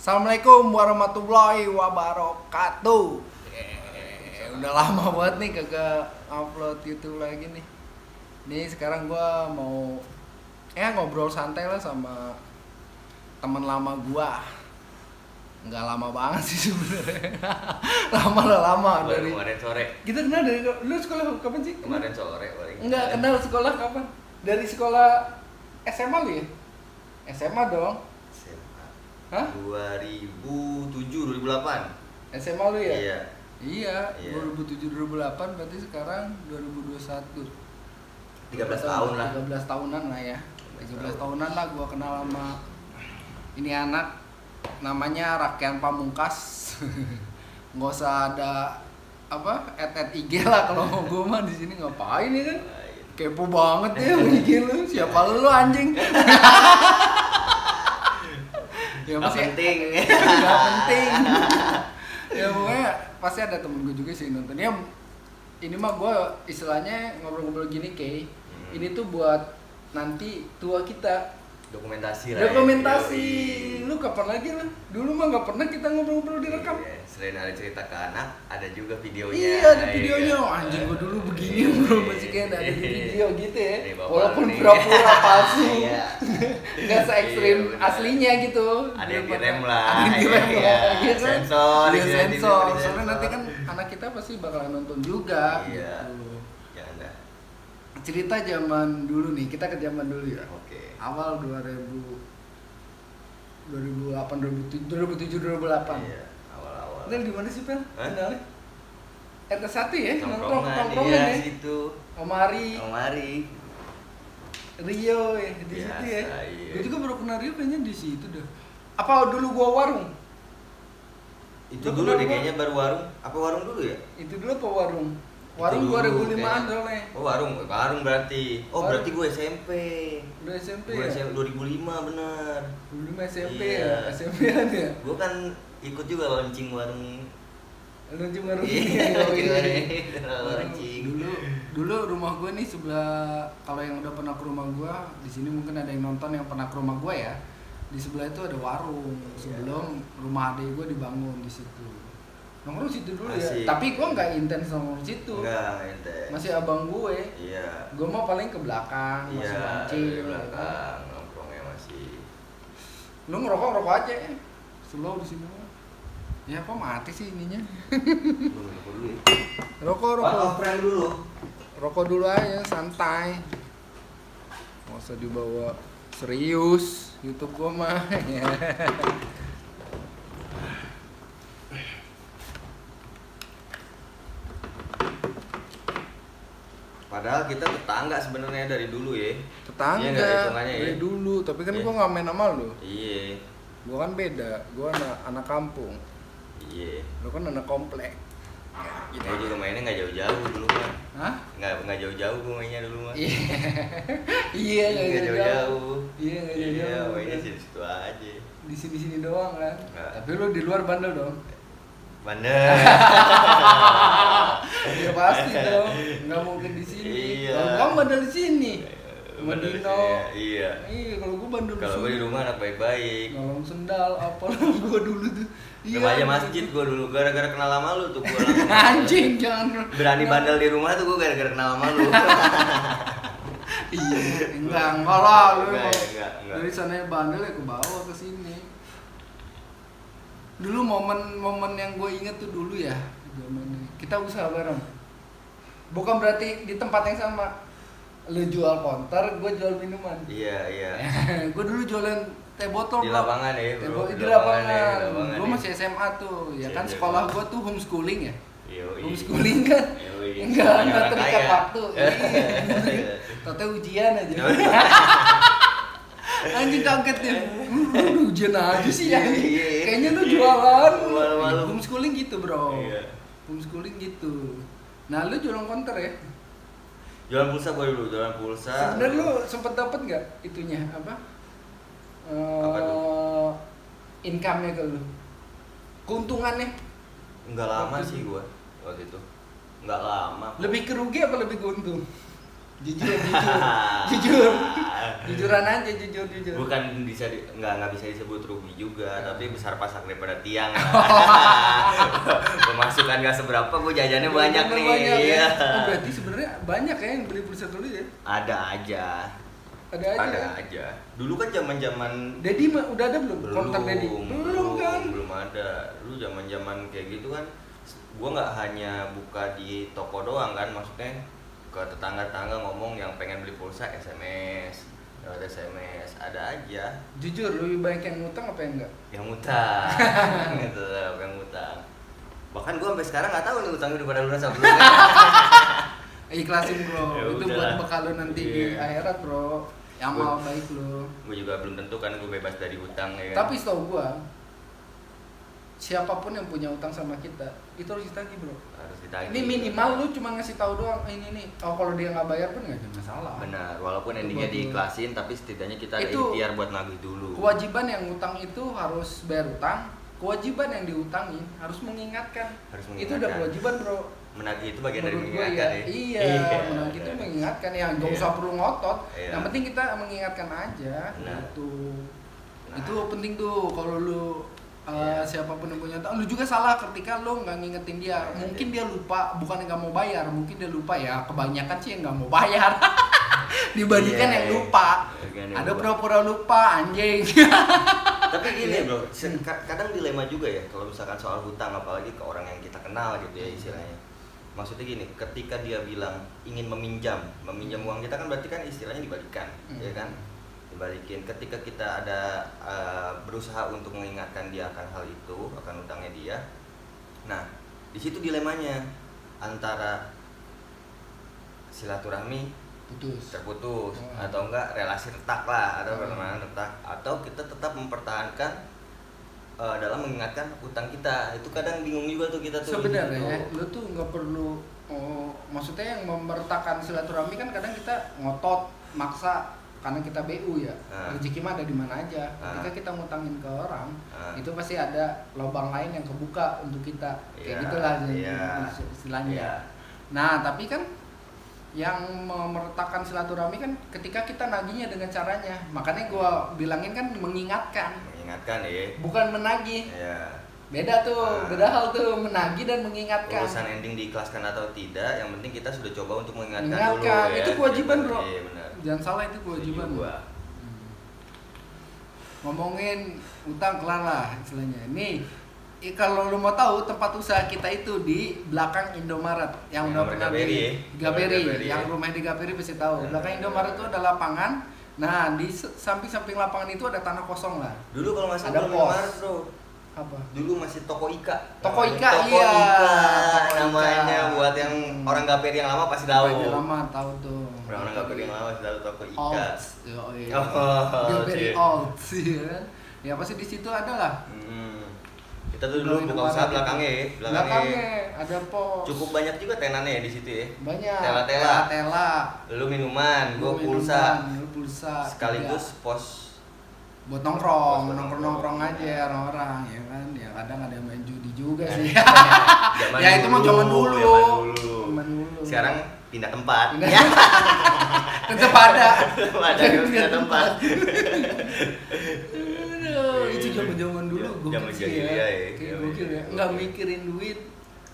Assalamualaikum warahmatullahi wabarakatuh. Udah lama banget nih kagak upload YouTube lagi nih. Nih sekarang gua mau ngobrol santai lah sama teman lama gua. Nggak lama banget sih sebenarnya. Lama Baru dari kemarin sore. kita kenal dari lu sekolah kapan sih? Kemarin sore paling. Enggak kenal sekolah kapan? Dari sekolah SMA lu ya? SMA dong. SMA. Hah? 2007 2008. SMA lu ya? Iya. Iya, Iya. 2007 2008 berarti sekarang 2021. 13 tahun lah. 13 tahunan lah ya. 13 tahunan lah gua kenal sama ini anak namanya Rakyat Pamungkas. Nggak usah ada IG lah kalau mau gua mah di sini ngapain ya kan? Kepo banget ya IG lu. Siapa lu anjing? Ya Nggak masih penting. nggak penting. Ya pokoknya pasti ada temen gue juga sih nonton. Ya ini mah gue istilahnya ngobrol-ngobrol gini kayak ini tuh buat nanti tua kita Dokumentasi lah. dokumentasi. Ya. Lu kapan lagi lah? Dulu mah nggak pernah kita ngobrol-ngobrol direkam. Iya. Selain ada cerita ke anak, ada juga videonya. Iya ada videonya. Iya. Anjing gue dulu begini bro masih kayak ada di video gitu ya. Nih, bapak Walaupun nih. pura-pura palsu. Iya. Nggak se-ekstrim Iya, bener. aslinya gitu. Ada yang Daripada- direm lah. Ada yang direm Iya, lah. Iya kan? sensor, Iya, gitu, sensor. di Soalnya sensor. nanti kan anak kita pasti bakalan nonton juga. Iya. Gitu. Jangan dah. Cerita zaman dulu nih, kita ke zaman dulu ya. Oke. Awal 2008, 2007, 2008. Iya, awal-awal. Kenal di mana sih, Pel? Hah? Kenalnya? RT1 ya? Tongkrongan, Nongkrongan iya, ya? situ. Omari, Omari. Rio ya, di Biasa, situ ya. iya. Gue juga baru kenal Rio kayaknya di situ dah. Apa dulu gua warung? Itu Lu dulu kenal deh gua? kayaknya baru warung. Apa warung dulu ya? Itu dulu apa warung? Warung Itu dulu, 2005-an kayaknya. soalnya. Oh, warung berarti. Oh, Warung. berarti gue SMP. Udah SMP Gue ya? SMP 2005 bener. 2005 SMP Iya. ya? SMP-an ya? Gue kan ikut juga launching warung. Lu cuma warung Iya, ini. launching. Dulu rumah gue nih sebelah, kalau yang udah pernah ke rumah gue di sini mungkin ada yang nonton yang pernah ke rumah gue ya. Di sebelah itu ada warung sebelum rumah adik gue dibangun di situ. Nongkrong situ dulu Asik. ya. Tapi gue nggak intens nongkrong situ. Enggak, ente. Masih abang gue. Iya. Gue mah paling ke belakang, masih Iya, mancing. di belakang nongkrongnya masih. Lu ngerokok aja ya. Slow di sini. Ya kok mati sih ininya? Belum dulu ya. Rokok. Friend dulu. Rokok dulu aja, santai. Nggak usah dibawa serius YouTube gua mah. Padahal kita tetangga sebenarnya dari dulu ya. Tetangga Iya nggak hitungannya ya? dari dulu, tapi kan Iya. gua nggak main sama lu. Iya. Gua kan beda, gua anak kampung. Iya. Lu kan anak komplek. Ya, Gue juga mainnya nggak jauh-jauh dulu mah. Hah? Nggak jauh-jauh gue mainnya dulu mah. Iya. Iya nggak Nggak jauh-jauh. jauh-jauh. Iya nggak Iya, jauh-jauh. mainnya situ aja. Di sini-sini doang kan. Nggak. Tapi lu di luar bandel dong. Bandel. Ya pasti dong. Nggak mungkin di sini. Iya. Kalau gua bandel di sini. Sama Bandel di Dino. sini, iya. Iya, kalau gua bandel Kalau gue di rumah anak baik-baik. nolong sendal apa gua dulu tuh. Remaja masjid gue dulu gara-gara kenal sama lu tuh gue langsung. Anjing jangan. Berani bandel di rumah tuh gue gara-gara kenal sama lu. Iya, enggak lah lu. Enggak. Dari sana bandel ya ke bawah ke sini. Dulu momen-momen yang gue inget tuh dulu ya, zamannya. Kita usaha bareng. Bukan berarti di tempat yang sama. Lu jual konter, gue jual minuman. Iya. Gue dulu jualan teh botol Di Bro. lapangan ya, Teh bro. botol di Di lapangan ya, lapangan. di lapangan Gue ya. masih SMA tuh, ya kan Iya, sekolah iya. gue tuh homeschooling ya. Yoi. Homeschooling kan. Yoi. Enggak Orang terikat kaya. waktu. Iya. Tante ujian aja. Anjing kaget ya. Ujian aja sih ya. Iya. Kayaknya lu jualan. Malam-malam. Homeschooling gitu, Bro. Iya. Homeschooling gitu. Nah, lu jualan konter ya? Jualan pulsa gue dulu, jualan pulsa. Sebenarnya lu sempet dapet nggak itunya apa? Apa tuh? Income-nya ke lu? Keuntungannya? Enggak lama Waktu sih itu. gue waktu itu. Enggak lama. Lebih kerugi apa lebih keuntung? Jujur. Jujuran aja, jujur. Bukan nggak bisa disebut rugi juga, tapi besar pasak daripada tiang. Pemasukan nggak seberapa, gue jajannya banyak nih. Ya. Oh, berarti sebenarnya banyak ya yang beli pulsa dulu ya? Ada aja. Dulu kan zaman Dedi udah ada belum? Konter Dedi? Belum kan? Belum ada. Dulu zaman kayak gitu kan, gue nggak hanya buka di toko doang kan, maksudnya ke tetangga-tetangga ngomong yang pengen beli pulsa lewat SMS ada aja. Jujur, lebih banyak yang ngutang apa yang enggak? Yang ngutang. Gitu, yang ngutang. Bahkan gue sampai sekarang nggak tahu nih utangnya udah pada lunas apa belum. Ikhlasin bro, Ya itu udah. buat bekal lo nanti di akhirat bro. Yang mau baik lo. Gue juga belum tentu kan gue bebas dari hutang ya kan. Tapi setahu gue, siapapun yang punya utang sama kita, itu harus ditagih bro. Harus ditagih. Ini minimal lu cuma ngasih tahu doang, ini nih. Oh kalau dia nggak bayar pun nggak ada masalah. Benar, walaupun Itu endingnya buat lu. diikhlasin, tapi setidaknya kita ada Itu ikhtiar buat nagih dulu. Kewajiban yang utang itu harus bayar utang. Kewajiban yang diutangin harus mengingatkan. Harus Itu udah mengingatkan. kewajiban bro. Menagih itu bagian dari Menurut gua mengingatkan ya. ya. Iya, menagih itu benar. mengingatkan ya, nggak Iya. usah perlu ngotot. Iya. Yang penting kita mengingatkan aja. Nah. Gitu. Nah. Itu penting tuh kalau lu Iya. siapapun yang punya utang, lu juga salah ketika lu nggak ngingetin dia. Iya, Mungkin iya. dia lupa, bukan nggak mau bayar, mungkin dia lupa ya. Kebanyakan sih yang nggak mau bayar. Dibandingkan Iya, yang iya. lupa. Bagian yang Ada lupa. pura-pura lupa anjing. Tapi gini bro, kadang dilema juga ya kalau misalkan soal hutang, apalagi ke orang yang kita kenal gitu ya istilahnya. Maksudnya gini, ketika dia bilang ingin meminjam uang kita kan berarti kan istilahnya dibalikan, ya kan? Dibalikin. Ketika kita ada berusaha untuk mengingatkan dia akan hal itu, akan hutangnya dia. Nah, di situ dilemanya antara silaturahmi terputus atau enggak relasi retak lah, atau pertemanan retak, atau kita tetap mempertahankan dalam mengingatkan utang kita. Itu kadang bingung juga tuh kita tuh. Sebenarnya lu tuh nggak perlu, maksudnya yang memertakan silaturahmi kan kadang kita ngotot maksa karena kita BU ya. Rezeki mah ada di mana aja. Ketika kita ngutangin ke orang, itu pasti ada lubang lain yang kebuka untuk kita. Kayak gitulah istilahnya. Iya. Nah, tapi kan yang memertakan silaturahmi kan ketika kita nagihnya dengan caranya. Makanya gua bilangin kan mengingatkan. Mengingatkan ya. Bukan menagih. Iya. Beda tuh, beda hal tuh, menagih dan mengingatkan. Urusan ending diikhlaskan atau tidak, yang penting kita sudah coba untuk mengingatkan dulu Mengingatkan, ya. itu kewajiban bro. Iya benar. Jangan salah, itu kewajiban. Setuju gua. Ngomongin utang kelar lah istilahnya. Nih, kalau lu mau tahu tempat usaha kita itu di belakang Indomaret yang udah pernah Gaberi, di Gaberi, Gaberi, yang rumah di Gaberi pasti tahu. Belakang Indomaret itu ada lapangan. Nah, di samping-samping lapangan itu ada tanah kosong lah. Dulu kalau nggak Ada salah pos. Indomaret bro. Apa? Dulu masih toko Ika. Toko Namanya Ika, toko iya. Ika Toko namanya Ika. buat yang orang Gaperi yang lama pasti tahu. Udah lama tahu tuh. Orang Gaperi yang lama pasti tahu toko Ika. Old, iya. Oh, Gaberi iya. old, ya. Ya pasti di situ ada lah. Kita tuh dulu buka usaha belakangnya ya, Belakangnya ada pos. Cukup banyak juga tenannya ya di situ ya. Banyak. Tela-tela. Tela. Lu minuman, gua Lu pulsa. minuman, lu pulsa. Sekaligus tiga. pos Buat nongkrong, Buat nongkrong aja orang-orang ya kan. Ya kadang ada yang main judi juga sih. Zaman Ya itu mah zaman dulu. Zaman dulu. Sekarang pindah tempat. Tetep ada. Pindah tempat. Aduh, itu zaman-zaman dulu gokil Zaman sih jahiliyah ya. Kayak gokil ya. Enggak mikirin duit.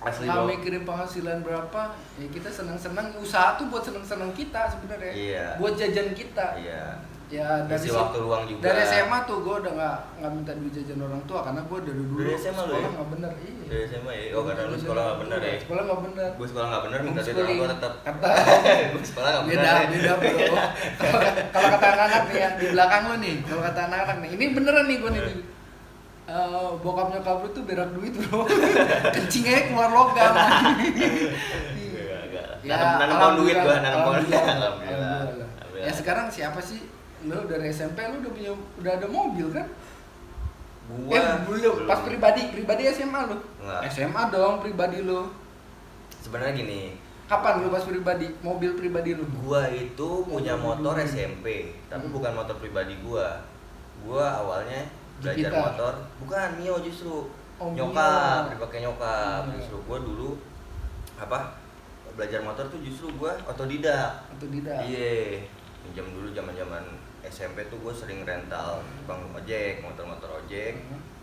Asli Nggak bro. mikirin penghasilan berapa. Ya kita senang-senang, usaha tuh buat senang-senang kita sebenarnya. Iya. Buat jajan kita. Iya. Ya dari Isi waktu luang juga. Dari SMA tuh gue udah nggak minta duit jajan orang tua karena gue dari dulu Dari SMA lu sekolah ya? nggak bener. Iya. Dari SMA ya. Oh karena lu sekolah nggak bener ya. Sekolah nggak bener. Gue sekolah nggak bener, minta duit orang tua tetap. Kata Gue sekolah nggak bener. beda bro. Kalau kata anak-anak nih yang di belakang lu nih, kalau kata anak-anak nih, ini beneran nih gue nih. Bokap nyokap lu tuh berak duit bro. Kencing aja keluar logam. Ya, nanam pohon duit gua, nanam pohon. Alhamdulillah. Alhamdulillah. Ya sekarang siapa sih? Lu dari SMP lu udah ada mobil kan? Gua belum. Pas pribadi SMA lu. Enggak. SMA dong pribadi lu. Sebenarnya gini, Kapan lu pas pribadi? Mobil pribadi lu? gua itu punya motor SMP, tapi bukan motor pribadi gua. Gua awalnya belajar Jupiter. motor, bukan Mio justru. Oh, Nyokap, Mio. dipakai nyokap. Iya. Justru gua dulu apa? belajar motor tuh justru gue otodidak. Iya, minjam dulu zaman SMP tuh gue sering rental bang ojek, motor ojek.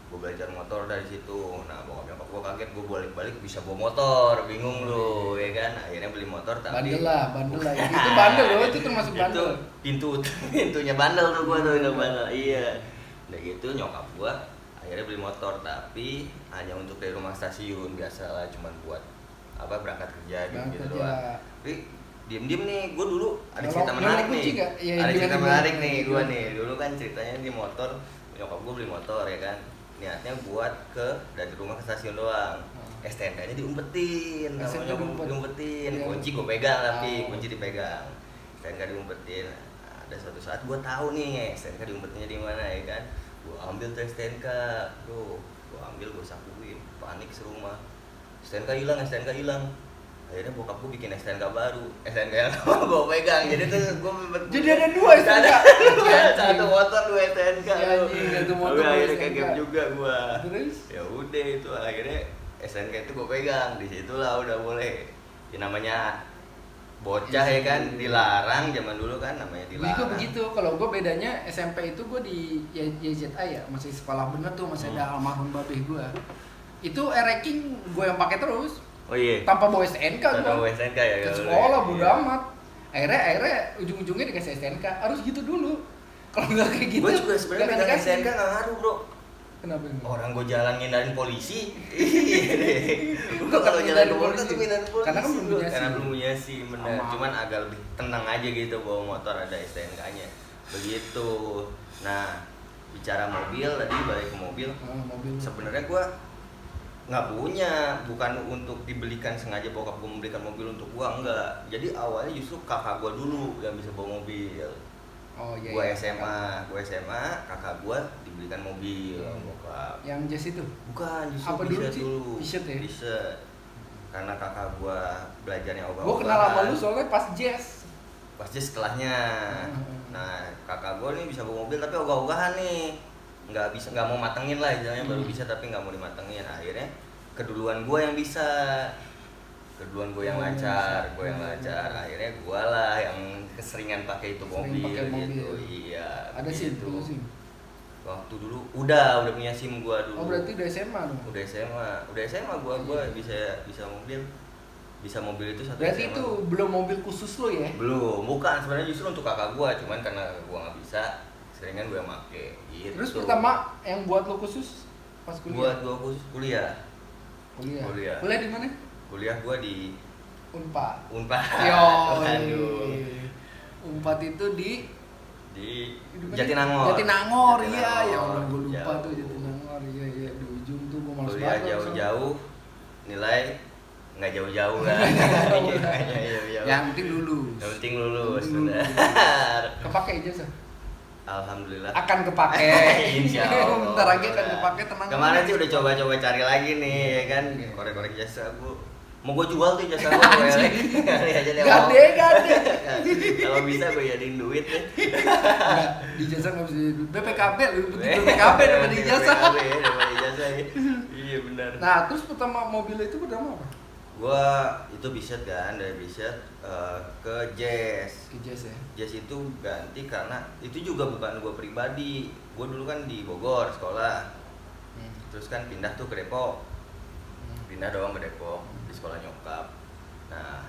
Gue belajar motor dari situ. Nah bokap nyokap gue kaget, gue balik bisa bawa motor, bingung lu ya kan. Akhirnya beli motor tapi bandel lah itu bandel loh, itu termasuk bandel. Pintunya bandel tuh gue tuh bandel. Iya. Udah gitu nyokap gue akhirnya beli motor tapi hanya untuk dari rumah stasiun, biasa lah, cuman buat apa berangkat kerja gitu doang. Tapi diem nih, gue dulu ada cerita menarik nih. Ada cerita menarik nih gue nih. Dulu kan ceritanya di motor, nyokap gue beli motor ya kan. Niatnya buat dari rumah ke stasiun doang. STNK-nya diumpetin, namanya diumpetin. Kunci gue pegang tapi kunci dipegang. STNK diumpetin. Nah, ada suatu saat gue tahu nih STNK diumpetinnya di mana ya kan. Gue ambil tuh STNK, bro. Gue ambil, gue sakuin, panik serumah. STNK hilang. Akhirnya bokap gue bikin STNK baru, STNK yang lama gue pegang, jadi tuh gue jadi ada 2 STNK. Satu motor 2 STNK. Satu motor akhirnya kegap juga gue. Terus? Ya udah itu akhirnya STNK itu gue pegang, disitulah udah boleh. Ya namanya bocah ya kan, dilarang zaman dulu kan namanya dilarang. Gue begitu, kalau gue bedanya SMP itu gue di YZA ya, masih sekolah bener tuh, masih ada almarhum babeh gue. Itu ranking gue yang pakai terus. Oh iya. Tanpa bawa STNK gue. Tanpa bawa STNK ya. Ke sekolah bodo amat. Akhirnya ujung-ujungnya dikasih STNK. Harus gitu dulu. Kalau nggak kayak gitu. Gue juga sebenarnya megang STNK nggak ngaruh bro. Kenapa ini? Orang gue jalan ngindarin polisi. Iya deh. Gue kalau jalan ke motor tuh ngindarin polisi. Karena kan belum punya SIM. Karena belum punya SIM, bener. Cuman agak lebih tenang aja gitu bawa motor ada STNK-nya. Begitu. Nah, bicara mobil tadi, balik ke mobil. Sebenarnya gue nggak punya, bukan untuk dibelikan, sengaja bokap gue membelikan mobil untuk gue, enggak. Jadi awalnya justru kakak gue dulu yang bisa bawa mobil. Gue SMA, kakak gue dibelikan mobil bokap. Yang Jazz itu? Bukan, justru apa dulu sih? T-shirt ya? T-shirt. Karena kakak gue belajarnya ogah-ogahan. Gue kenal sama lu soalnya pas Jazz setelahnya. Nah kakak gue nih bisa bawa mobil tapi ogah-ogahan nih, nggak mau matengin lah istilahnya. Baru bisa tapi nggak mau dimatengin. Akhirnya keduluan gue yang bisa, yang lancar. Akhirnya gue lah yang keseringan pakai itu mobil gitu. Iya. Ada SIM dulu SIM. Waktu dulu udah punya SIM gue dulu. Oh berarti udah SMA dong? Udah SMA gue bisa mobil. Bisa mobil itu satu. Berarti SMA. itu belum mobil khusus lo ya? Belum, bukan, sebenarnya justru untuk kakak gue, cuman karena gue nggak bisa, seringan gue yang make gitu. Terus pertama yang buat lo khusus pas kuliah? Buat gue khusus kuliah. Kuliah di mana? Kuliah gue di Unpad. Yo. Unpad itu di Jatinangor. Iya, ya Allah gue lupa tuh Jatinangor. Iya di ujung tuh gue malas banget. Kuliah jauh-jauh, nilai nggak jauh-jauh kan. Yang penting lulus. Benar. Kepake ijazah? Alhamdulillah. Akan kepake. Insya Allah. Bentar lagi akan kepake, tenang. Kemarin sih udah coba-coba cari lagi nih, ya kan. Korek-korek jasa gue. Mau gue jual tuh jasa gue. Kali aja deh. Gade. Kalau bisa gue jadiin duit deh. Di jasa nggak bisa duit. BPKB dapat di jasa. Dapat ijazah ya. Iya benar. Nah terus pertama mobil itu pertama apa? Gua itu Biset kan, dari Biset ke Jazz. Ya? Jazz itu ganti karena itu juga bukan gua pribadi. Gua dulu kan di Bogor sekolah. Terus kan pindah tuh ke Depok. Pindah doang ke Depok di sekolah nyokap. Nah,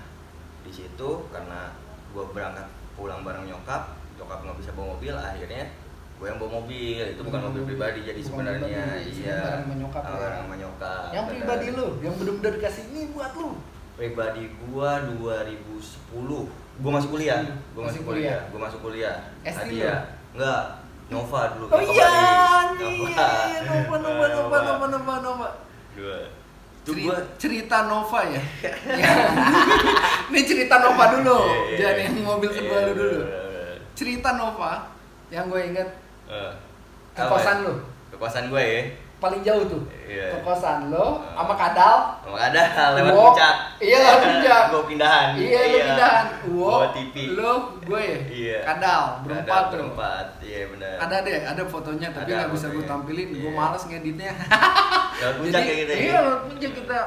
di situ karena gua berangkat pulang bareng nyokap nggak bisa bawa mobil, akhirnya gue yang bawa mobil. Itu bukan mobil pribadi jadi sebenarnya. Iya, barang sama nyokap. Yang pribadi lu, yang bener-bener dikasih ini buat lu. Pribadi gua 2010. Gua masuk kuliah. Gua masuk kuliah. Hadiah. Enggak, Nova dulu. Oh iya, Nova. Itu gua cerita Nova ya. Ini cerita Nova dulu. Jangan yang mobil kedua lu dulu. Cerita Nova yang gue inget. Ke kosan lu. Ke kosan gue ya. Paling jauh tuh. Ke kosan lo sama Kadal. Lewat puncak. Iya, lewat puncak. Gue pindahan. Iya, lu pindahan. Bawa TV. Lo, gue ya. Iya. Kadal berempat. Iya benar. Ada fotonya tapi nggak bisa gue tampilin. Gue malas ngeditnya. Lewat puncak kayak gitu. Iya, lewat puncak kita.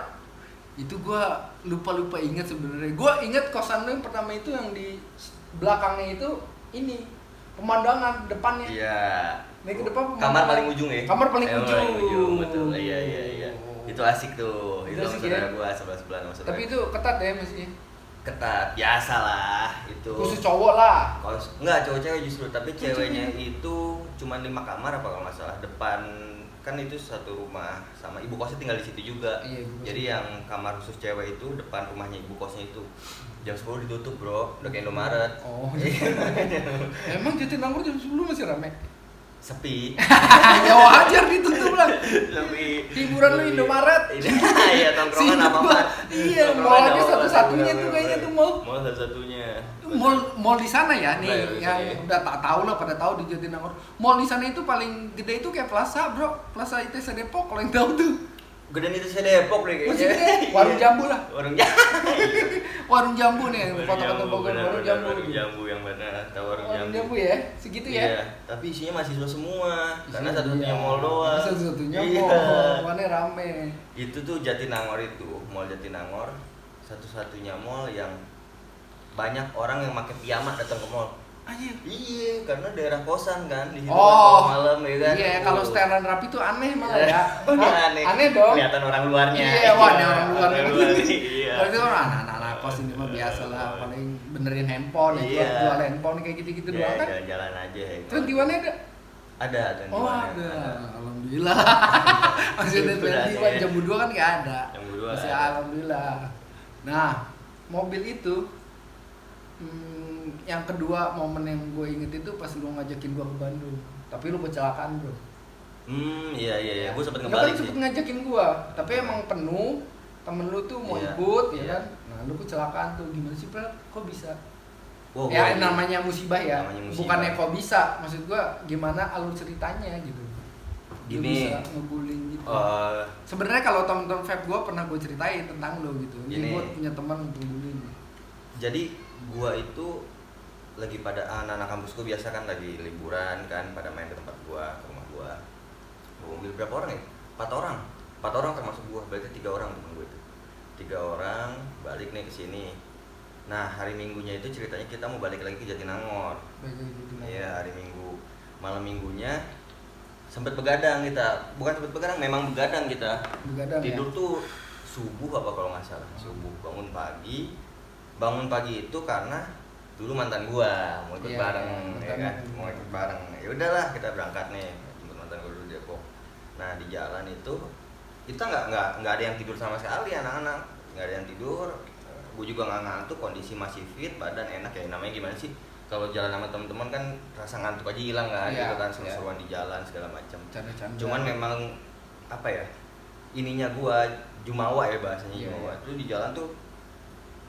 Itu gua lupa ingat sebenarnya. Gua ingat kosan lu yang pertama itu yang di belakangnya itu ini pemandangan depannya. Iya. Naik ke depan Kamar paling ujung ya? Kamar paling Paling ujung. ujung, betul. Iya. Itu asik tuh. Itu Itu asik saudara ya? gua sebelah sama saudara. Tapi itu ketat ya masih. ketat, biasalah itu. Khusus cowok lah. Kalau enggak cowok-cewek justru, tapi Oh, ceweknya cewek. itu cuma 5 kamar apa kalau nggak salah. Depan kan itu satu rumah sama ibu kosnya tinggal di situ juga. Iya, ibu kos. Jadi yang kamar khusus cewek itu depan rumahnya ibu kosnya itu. Jam 10 ditutup, Bro. Udah kayak Indomaret. Oh. Emang Jatinangor jam 10 masih rame? Sepi. Ya wajar ditutup lah. Lebih Hiburan lu Indomaret. Iya, tongkrongan Sibuk apa-apa. lah. Iya, mall aja satu-satunya tuh kayaknya tuh mall. Mall satu-satunya. Mall di sana ya nih Betul, yang betul. udah tak tahu lah pada tahu di Jatinangor. Mall di sana itu paling gede itu kayak Plaza, Bro. Plaza ITC Depok kalau yang tahu tuh. Gedean itu saya Depok deh Masih kayaknya. gede. Warung jambu lah. Warung jambu. Warung jambu nih, kota-kota Bogor warung jambu. Warung jambu yang mana? Tahu warung Warung jambu. jambu ya, segitu ya. Iya, tapi isinya mahasiswa semua. Karena Isinya satu-satunya iya. mall doang. Satu-satunya Iya. mall, mana rame. Itu tuh Jatinangor itu, Mall Jatinangor satu-satunya mall yang banyak orang yang pakai piyama datang ke mall. Anjir. Iya, karena daerah kosan kan di situ Oh, kan malam ya kan. Iya, kalau setelan rapi tuh aneh malah ya. Udah Hah? aneh. Aneh dong. Kelihatan orang luarnya. Iya, wah, ini orang luar. Orang luar, iya. Kalau itu kan anak-anak kos ini mah biasa lah, paling benerin handphone, Iya. jual handphone kayak gitu-gitu Ya, doang kan. jalan-jalan aja ya. Terus Tiwannya ada? Ada, Oh, ada. Alhamdulillah. Masih ada Itu dah, 21 ya. jam 2 kan nggak ada. Jam 2 Masih ada. alhamdulillah. Nah, mobil itu yang kedua momen yang gue inget itu pas lu ngajakin gue ke Bandung. Tapi lu kecelakaan, Bro. Iya. Gue sempet Lu ngebalik kan sih. sempet ngajakin gua, tapi emang penuh. Temen lu tuh mau Iya, ikut, ya iya. kan? Nah, lu kecelakaan tuh, gimana sih, Pel? Kok bisa? Wah, Ya, gua- namanya musibah ya. Namanya musibah. Bukannya kok bisa, maksud gua gimana alur ceritanya gitu. Lu Gini. bisa ngeguling gitu. Eh, Sebenarnya kalau temen-temen vape gua pernah gua ceritain tentang lu gitu. Ini Gini. gua punya teman ngeguling. jadi gua itu lagi pada anak-anak kampusku biasa kan lagi liburan kan pada main ke tempat gua, ke rumah gua. Bawa mobil berapa orang ya? 4 orang termasuk gua, berarti 3 orang temen gua itu. 3 orang balik nih ke sini. Nah, hari Minggunya itu ceritanya kita mau balik lagi ke Jatinangor. Baik gitu lah. Iya, hari Minggu. Malam Minggunya sempet begadang kita. Bukan sempet begadang, memang begadang kita. Begadang Tidur ya. tuh subuh apa kalau nggak salah. Subuh bangun pagi. Bangun pagi itu karena dulu mantan gua mau ikut Iya, bareng ya mantan kan. lu. Mau ikut bareng. Ya udahlah, kita berangkat nih. Jemput mantan gua dulu di Depok. Nah, di jalan itu kita nggak ada yang tidur sama sekali, anak-anak nggak ada yang tidur. Gue juga nggak ngantuk, kondisi masih fit, badan enak ya. Namanya gimana sih, kalau jalan sama teman-teman kan rasa ngantuk aja hilang kan, Iya, gitu kan, iya. seru-seruan di jalan segala macam. Canda-canda. Cuman memang apa ya, ininya gua jumawa ya bahasanya, Iya, jumawa. iya. Terus di jalan tuh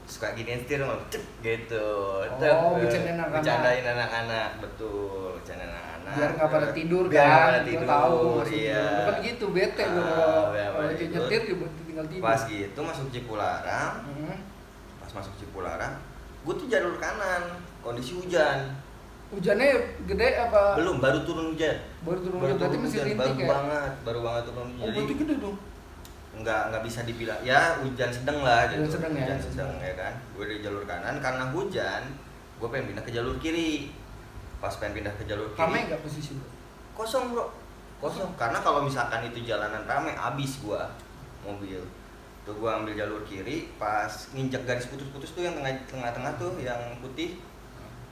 suka gini setir cek gitu. bercandain anak-anak. Bercandain anak-anak, betul, bercandain anak-anak. Biar nggak pada tidur Biar nggak kan. pada Gua tidur. tahu maksudnya. Iya. Lu kan gitu bete gua Ah, kalau biar kalau pada lagi tidur. nyetir dia tinggal tidur. Pas gitu masuk Cipularang, Hmm. pas masuk Cipularang, gue tuh jalur kanan, kondisi hujan. Hujannya gede apa? Belum, baru turun hujan. Baru turun hujan, berarti masih hujan, rintik ya? baru banget turun hujan. Oh, berarti gede dong. Nggak bisa dibilang ya hujan sedang lah gitu. Hujan sedang ya? Hujan sedang ya kan. Gue di jalur kanan karena hujan, gue pengen pindah ke jalur kiri. Pas pengen pindah ke jalur kiri, Ramai nggak posisi lu? kosong bro, kosong. Karena kalau misalkan itu jalanan rame, abis gue mobil. Tuh gue ambil jalur kiri, pas nginjak garis putus-putus tuh yang tengah-tengah tuh yang putih,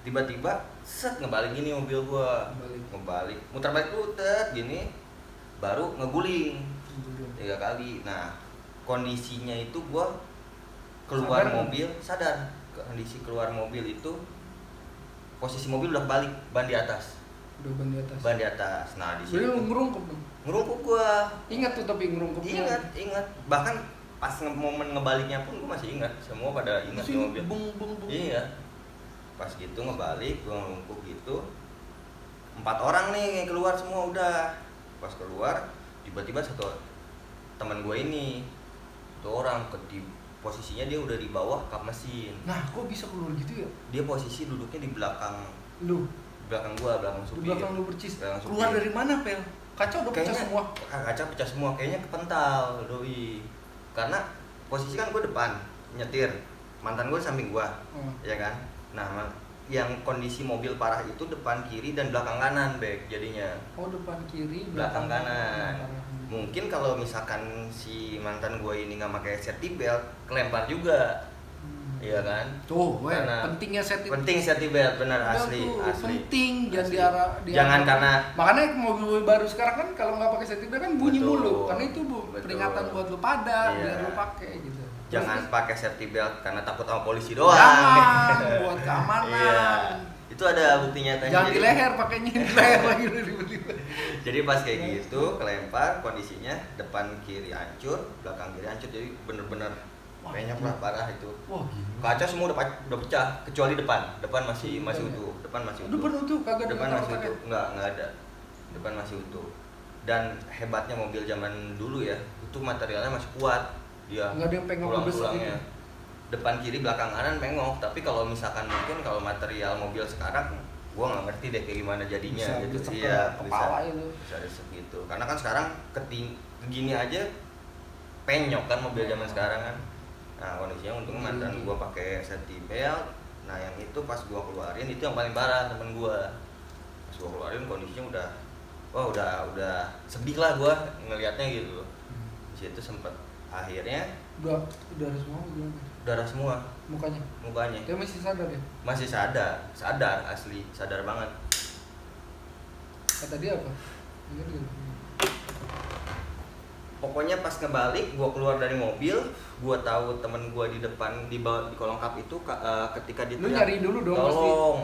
tiba-tiba set ngebalik gini mobil gue, ngebalik, muter balik gini, baru ngeguling 3 kali. Nah, kondisinya itu gue keluar Sadar. mobil, sadar. Kondisi keluar mobil itu posisi mobil udah balik, ban di atas. Udah ban di atas. Ban di atas. Nah, di situ Jadi lu ngerungkup dong. ngerungkuk gue. Ingat tuh tapi ngerungkupnya. Ingat. Bahkan pas momen ngebaliknya pun gue masih ingat. Semua pada ingat di Masih mobil. bung. Iya. Pas gitu ngebalik, gue ngerungkuk gitu. 4 orang nih keluar semua udah. Pas keluar, tiba-tiba satu teman gue ini, satu orang posisinya dia udah di bawah kap mesin. Nah, kok bisa keluar gitu ya? Dia posisi duduknya di belakang Lu gua, belakang di supir. belakang lu percis. Belakang supir. Keluar dari mana, Pel? Kaca udah pecah semua. Kaca pecah semua, kayaknya kepental doi. Karena posisi kan gue depan nyetir, mantan gue samping gue, ya kan. Nah yang kondisi mobil parah itu depan kiri dan belakang kanan back jadinya. Oh depan kiri belakang kanan. Mungkin kalau misalkan si mantan gue ini nggak pakai safety belt kelempar juga. Iya kan? Tuh, pentingnya safety belt. Penting safety belt, benar, asli. Penting, asli. jangan karena makanya mobil baru sekarang kan kalau nggak pakai safety belt kan bunyi betul, mulu. Karena itu peringatan buat lu pada, iya. biar lu pakai gitu. Jangan pakai safety belt karena takut sama polisi doang. Jangan, buat keamanan. Iya. Itu ada bukti nyatanya. Jangan di leher pakainya, di leher lagi tiba-tiba. Jadi pas kayak gitu, kelempar, kondisinya depan kiri hancur, belakang kiri hancur, jadi bener-bener penyok lah, parah itu. Wah, kaca semua udah pecah, kecuali depan masih utuh, depan masih utuh. Depan utuh, kagak ada depan masih utuh, nggak ada. Depan masih utuh. Dan hebatnya mobil zaman dulu ya, itu materialnya masih kuat. Dia nggak ada yang pengok tulang-tulangnya. Depan kiri belakang kanan mengok, tapi kalau misalkan mungkin kalau material mobil sekarang gua nggak ngerti deh kayak gimana jadinya bisa gitu. Iya, kepala itu. Bisa disek gitu. Karena kan sekarang gini aja penyok kan mobil zaman sekarang kan. Nah kondisinya untungnya mantan gua pakai safety belt. Nah yang itu pas gua keluarin itu yang paling parah temen gua. Pas gua keluarin kondisinya udah sedih lah gua ngelihatnya gitu. Di situ sempet akhirnya udah semua gimana? Darah semua mukanya. Dia masih sadar ya? Masih sadar asli, sadar banget. Kata dia apa? Pokoknya pas ngebalik, gua keluar dari mobil, gua tahu temen gua di depan di kolong kap itu ketika dia lu nyari dulu dong tolong.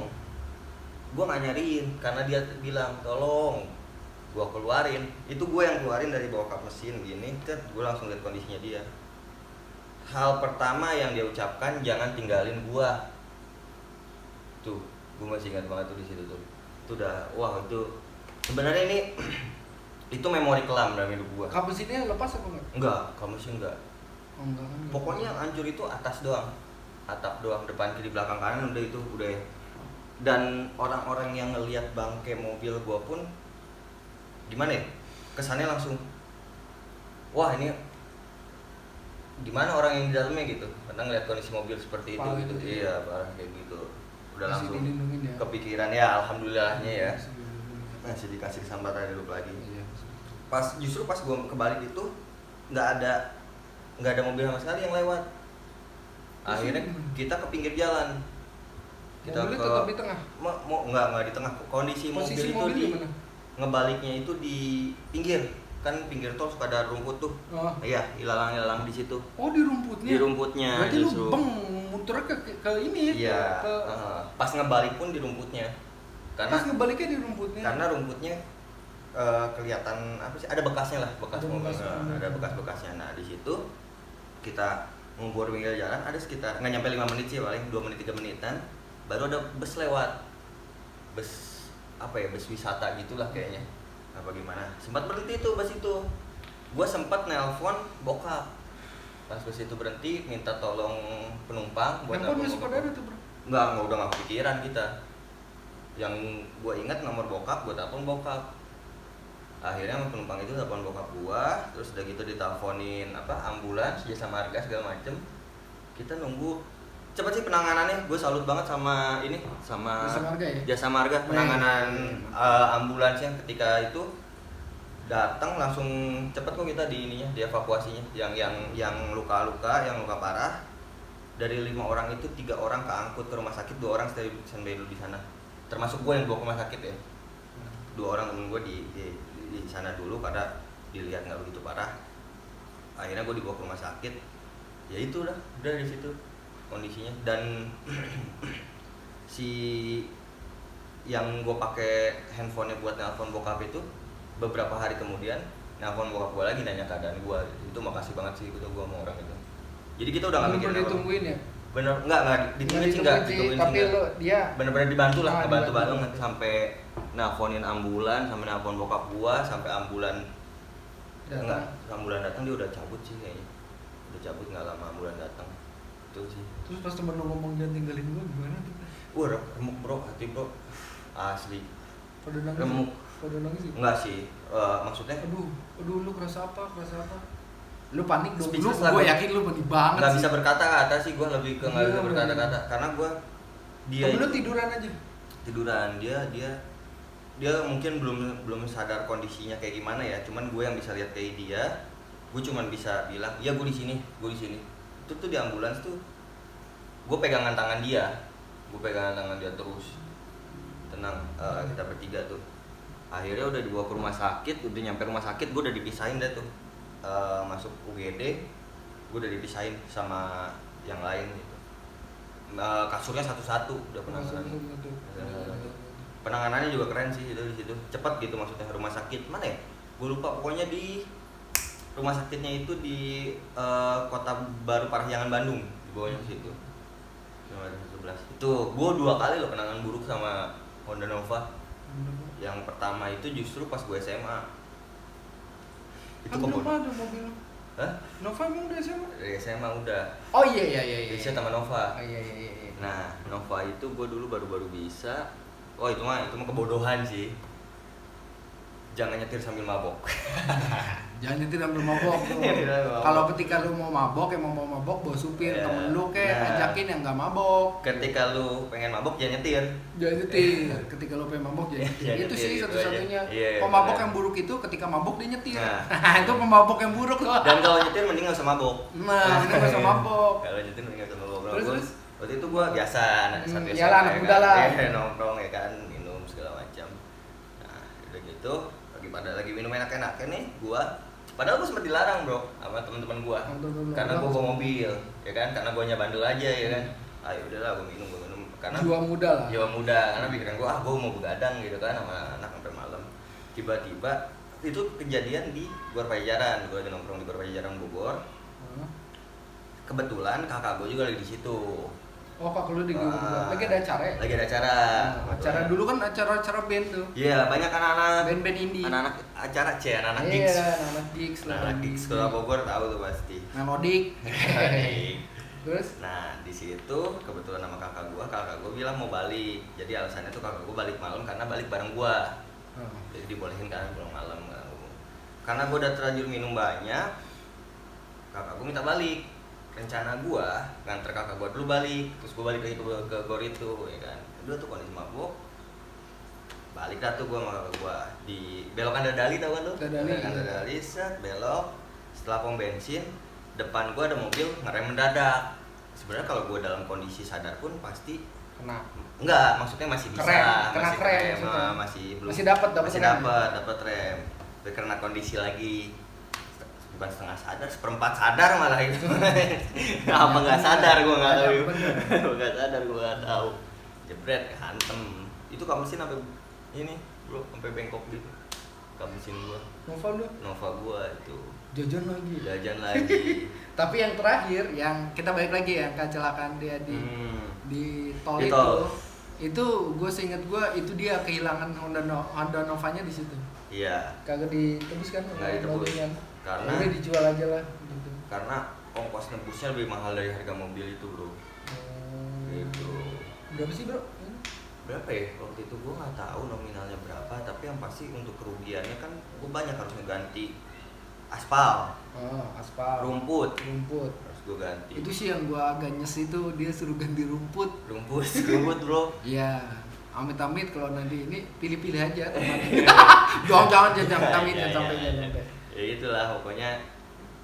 Gua nggak nyariin karena dia bilang tolong. Gua keluarin, itu gua yang keluarin dari bawah kap mesin gini, gua langsung lihat kondisinya dia. Hal pertama yang dia ucapkan, jangan tinggalin gua. Tuh, gua masih ingat banget tuh di situ tuh. Itu udah, wah itu sebenarnya ini itu memori kelam dalam hidup gua. Kap mesinnya lepas apa enggak? Enggak, kap mesin enggak. Oh, enggak kan. Pokoknya yang hancur itu atas doang. Atap doang, depan kiri belakang kanan udah itu udah. Dan orang-orang yang ngelihat bangke mobil gua pun gimana ya? Kesannya langsung wah ini gimana orang yang di dalamnya gitu, karena ngeliat kondisi mobil seperti itu parah gitu. Iya parah kayak gitu, udah masih langsung ya? kepikiran ya, alhamdulillahnya ya masih dikasih kesempatan hidup lagi. Iya. Justru pas gua kebalik itu nggak ada mobil sama sekali yang lewat. Akhirnya kita ke pinggir jalan, kita mobilnya tetap di tengah? Nggak di tengah. Kondisi mobil itu di gimana? Ngebaliknya itu di pinggir. Kan pinggir tol suka ada rumput tuh. Iya, ilalang di situ. Oh, di rumputnya. Di rumputnya. Berarti justru. lu muter ke ini ya? Iya. Pas ngebalik pun di rumputnya. Pas ngebaliknya di rumputnya. Karena rumputnya kelihatan apa sih? Ada bekasnya lah, bekas mobil. Ada bekas-bekasnya. Nah, di situ kita ngubur pinggir jalan, ada sekitar nggak nyampe 5 menit sih, paling 2 menit 3 menitan baru ada bus lewat. Bus apa ya? Bus wisata gitulah kayaknya. Apa gimana, sempat berhenti tuh bus itu. Gue sempat nelpon bokap pas bus itu berhenti, minta tolong penumpang buat nelpon masih pada ada tuh bro? udah nggak kepikiran kita. Yang gue ingat nomor bokap, gue telepon bokap. Akhirnya penumpang itu telepon bokap gue, terus udah gitu diteleponin ambulans, jasa marga segala macem. Kita nunggu cepet sih penanganannya. Gue salut banget sama jasa marga penanganan ambulansnya ketika itu datang langsung cepet kok kita di evakuasinya. Yang luka-luka, yang luka parah dari 5 orang itu 3 orang keangkut ke rumah sakit, 2 orang standby dulu di sana. Termasuk gue yang bawa ke rumah sakit ya. 2 orang temen gue di sana dulu karena dilihat nggak begitu parah. Akhirnya gue dibawa ke rumah sakit. Ya itu udah di situ kondisinya. Dan si yang gue pakai handphonenya buat nelpon bokap itu beberapa hari kemudian nelpon bokap gue lagi nanya keadaan gue. Itu makasih banget sih gitu gue sama orang itu. Jadi kita udah nggak mikirin apa. Ditungguin ya? Bener nggak ditungguin sih nggak ditungguin tapi sih. Lo dia bener-bener dibantu lah, ngebantu banget sampai nelponin ambulan, sampai nelpon bokap gue, sampai ambulan datang dia udah cabut sih kayaknya. Udah cabut nggak lama ambulan datang. Sih. Terus pas temen lo ngomong jangan tinggalin gue gimana tuh? Remuk bro, hati bro, asli. Pada nangis? Remuk. Pada nangis sih? Enggak sih, maksudnya? Aduh, lu kerasa apa? Lu panik dong. Lu Speechless lah gue gua. yakin lu panik banget Nggak sih. bisa berkata-kata sih, gue lebih ke nggak Iya, bisa bener. berkata-kata karena gue dia Tapi lu tiduran aja. tiduran dia mungkin belum sadar kondisinya kayak gimana ya, cuman gue yang bisa lihat kayak dia, gue cuman bisa bilang ya gue di sini itu tuh di ambulans tuh gue pegangan tangan dia terus tenang, kita bertiga tuh akhirnya udah dibawa ke rumah sakit, udah nyampe rumah sakit gue udah dipisahin deh tuh. Masuk UGD gue udah dipisahin sama yang lain gitu. Kasurnya satu-satu udah penanganannya juga keren sih itu di situ, cepat gitu maksudnya. Rumah sakit mana ya gue lupa, pokoknya di rumah sakitnya itu di Kota Baru Parahyangan Bandung, di bawahnya situ nomor 11. Itu gue 2 kali loh penanganan buruk sama Honda Nova. Yang pertama itu justru pas gue SMA. Itu Kan belum ada mobil. Hah? Nova emang udah SMA? Dari SMA udah. Oh iya. Bisa sama Nova. Oh, iya. Nah, Nova itu gue dulu baru bisa. Oh itu mah kebodohan sih. Jangan nyetir sambil mabok. Jangan nyetir sambil mabok tuh. Kalau ketika lu mau mabok, emang mau mabok, bawa supir Iya. temen lu kayak ajakin yang nggak mabok. Ketika lu pengen mabok jangan nyetir. Jangan nyetir. Ketika lu pengen mabok jangan nyetir. Jangan Itu nyetir, sih gitu satu-satunya. aja. Iya, Pemabok benar. yang buruk itu ketika mabok dia nyetir. Nah. Itu pemabok yang buruk loh. Dan kalau nyetir mending nggak usah mabok. Nah, ini nggak usah mabok. Kalau nyetir mending nggak usah mabok. Nah, Terus? waktu itu gue biasa sambil iyalah, anak muda lah. nongkrong ya kan, minum segala macam. Nah udah gitu lagi minum enak-enak nih gue. Padahal gue sempat dilarang bro sama teman-teman gue, karena gue bawa mobil ya kan, karena gue bandel aja ya kan. Ayo udahlah gue minum karena Jiwa muda lah. jiwa muda, karena pikiran gue gue mau begadang gitu kan sama anak sampai malam. Tiba-tiba itu kejadian di Gor Pajajaran, gue lagi nongkrong di Gor Pajajaran Bogor. Kebetulan kakak gue juga lagi di situ. Oh, kakak lu di guru juga. Lagi ada acara ya? Lagi ada acara. Acara dulu kan acara band tuh. Iya, banyak anak-anak. Band-band indie. Anak-anak acara anak-anak Iya, gigs. anak gigs lah. Anak gigs sekolah Bogor tahu tuh pasti. Melodik. Terus? Nah, di situ kebetulan sama kakak gua bilang mau balik. Jadi alasannya tuh kakak gua balik malam karena balik bareng gua. Jadi dibolehin kan pulang malam. Karena gua udah terlanjur minum banyak, kakak gua minta balik. Rencana gua nganter kakak gua dulu balik, terus gua balik lagi ke Gor itu ya kan. Kedua tuh kondisi mabuk. Balik dah tuh gua sama kakak gua di belokan Dadali, tau kan lu? Dadali. Belokan Dadali, set belok. Setelah pom bensin, depan gua ada mobil ngerem mendadak. Sebenarnya kalau gua dalam kondisi sadar pun pasti Kena. enggak, maksudnya masih bisa, Kena masih krem, krem, maksudnya. masih belum, Masih dapat rem. Tapi karena kondisi lagi bukan setengah sadar, seperempat sadar malah itu. Apa nggak sadar gue nggak tahu. Nggak sadar gue nggak tahu. Jebret, hantem. Itu kamusin sampai ini bro, sampai bengkok gitu. Kamusin gua. Nova gua itu. Jajan lagi. Tapi yang terakhir, yang kita balik lagi ya, kecelakaan dia di tol Di itu. tol. Itu gue seinget gue itu dia kehilangan Honda Novanya di situ. Iya. Kagak ditebus kan? Nggak ditebus. mobilnya. Karena Udah dijual aja lah gitu. karena ongkos nebusnya lebih mahal dari harga mobil itu bro. Gitu. Berapa sih bro? Berapa ya waktu itu gue nggak tahu nominalnya berapa, tapi yang pasti untuk kerugiannya kan gue banyak harus ngeganti aspal, Aspal. rumput Rumput. harus gue ganti. Itu sih yang gue agak nyes itu, dia suruh ganti rumput. rumput bro. Iya. Amit-amit kalau nanti ini pilih-pilih aja teman. jangan amit-amit Iya, jangan iya. sampai. Ya itulah pokoknya,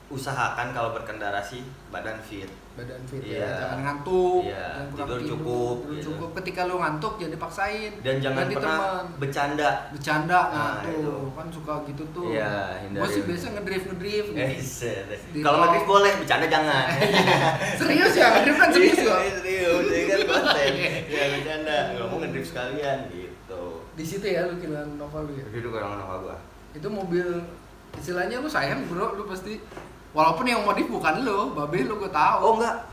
usahakan kalau berkendara sih badan fit. Badan fit Iya. ya, jangan ngantuk, Iya, jangan kurang tidur tidur, cukup, tidur gitu. cukup. Ketika lu ngantuk jangan dipaksain. Dan jangan Ganti pernah teman. bercanda. Bercanda Nah, ngantuk, itu. kan suka gitu tuh. Iya, Gue sih hindarin. biasa ngedrift gitu. Di Kalau tol. ngedrift boleh, bercanda jangan. Serius ya, ngedrift kan serius ya. Serius, ini kan konten. Ya bercanda, nggak mau ngedrift sekalian gitu. Di situ ya lu kehilangan Nova lu ya. Itu orang nama gua. Itu mobil istilahnya lu sayang bro, lu pasti. Walaupun yang modif bukan lu, babe lu gue tahu. Oh enggak,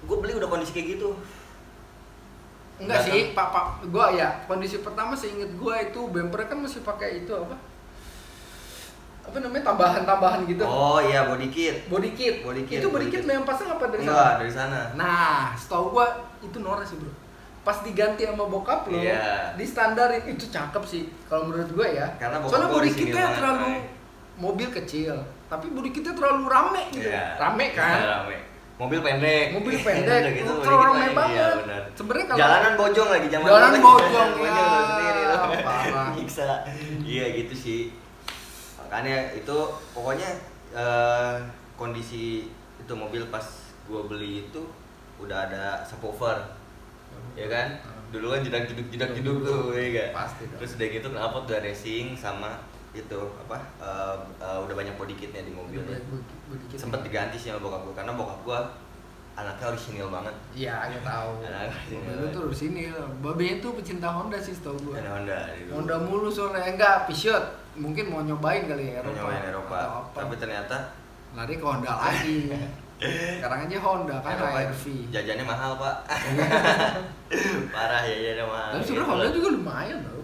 gue beli udah kondisi kayak gitu. Enggak Enggak, sih, pak, gue ya kondisi pertama seinget gue itu bumper kan masih pakai itu apa namanya tambahan gitu. Oh iya, body kit. Body kit. Itu body kit yang pasang apa dari sana? Enggak, dari sana. Nah, setahu gue itu norak sih bro. Pas diganti sama bokap lo, Iya. di standarin itu cakep sih kalau menurut gue ya. Karena bokap soalnya gua body di sini kitnya banget, terlalu Bray. mobil kecil, tapi bodi kita terlalu rame gitu. Iya. Rame kan? Iya, rame. Mobil pendek. Mobil pendek, Udah gitu, terlalu bodi kita rame ini, banget. Iya, benar. Sebenarnya kalau Jalanan bojong lagi zaman Jalanan dulu. bojong, Namanya ya. lu sendiri lu. Parah. Nyiksa. Iya gitu sih. Makanya itu pokoknya kondisi itu mobil pas gua beli itu udah ada subwoofer. Ya kan? Dulu kan jedak-jeduk tuh, ya kan? Pasti dong. Terus udah gitu knalpot udah racing sama itu apa udah banyak body kitnya di mobilnya. Sempet diganti sih sama bokap gua karena bokap gua anaknya orisinil banget. Iya, aku tahu. Anak Mobil lu tuh di sini. Babenya tuh pecinta Honda sih, setahu gua. Ada Honda gitu. Honda mulu soalnya enggak Peugeot. Mungkin mau nyobain kali ya Mau Eropa. nyobain Eropa. Atau apa. Tapi ternyata Lari ke Honda lagi. Sekarang aja Honda kan Eropa HRV. jajannya mahal, Pak. Parah ya, jajannya mahal. Tapi sebenarnya Honda juga lumayan tau.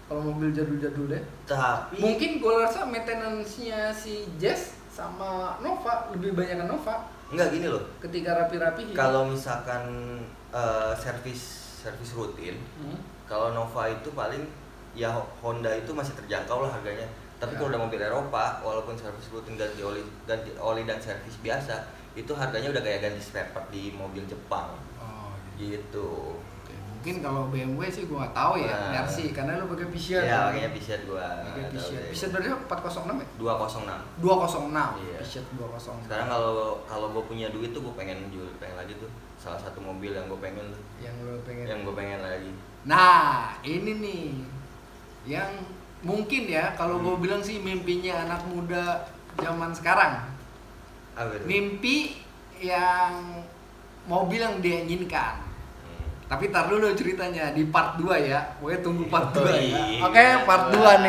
Kalau mobil jadul-jadul deh. Tapi Mungkin gua rasa maintenance-nya si Jazz sama Nova lebih banyak kan Nova enggak gini loh. ketika rapi-rapi. Kalau misalkan servis rutin, kalau Nova itu paling ya Honda itu masih terjangkau lah harganya. Tapi Ya. kalau udah mobil Eropa, walaupun servis rutin ganti oli dan servis biasa, itu harganya udah kayak ganti spare part di mobil Jepang. Oh, iya. Gitu. Oke, mungkin kalau BMW sih gua nggak tahu ya, Nah. Mercy karena lu pakai Peugeot. Ya, makanya Peugeot gua. Pakai nggak tahu Peugeot. deh. Peugeot berarti 406 ya? 206. 206. Iya. Peugeot 206. Sekarang kalau gue punya duit tuh gue pengen lagi tuh salah satu mobil yang gue pengen tuh, yang lu pengen. yang gue pengen lagi. Nah, ini nih yang mungkin ya kalau gue bilang sih mimpinya anak muda zaman sekarang. Apa itu? Mimpi yang mobil yang dia inginkan. Tapi tar dulu ceritanya di part 2 ya. Pokoknya tunggu part 2 ya. iya. Oke, part 2 nih.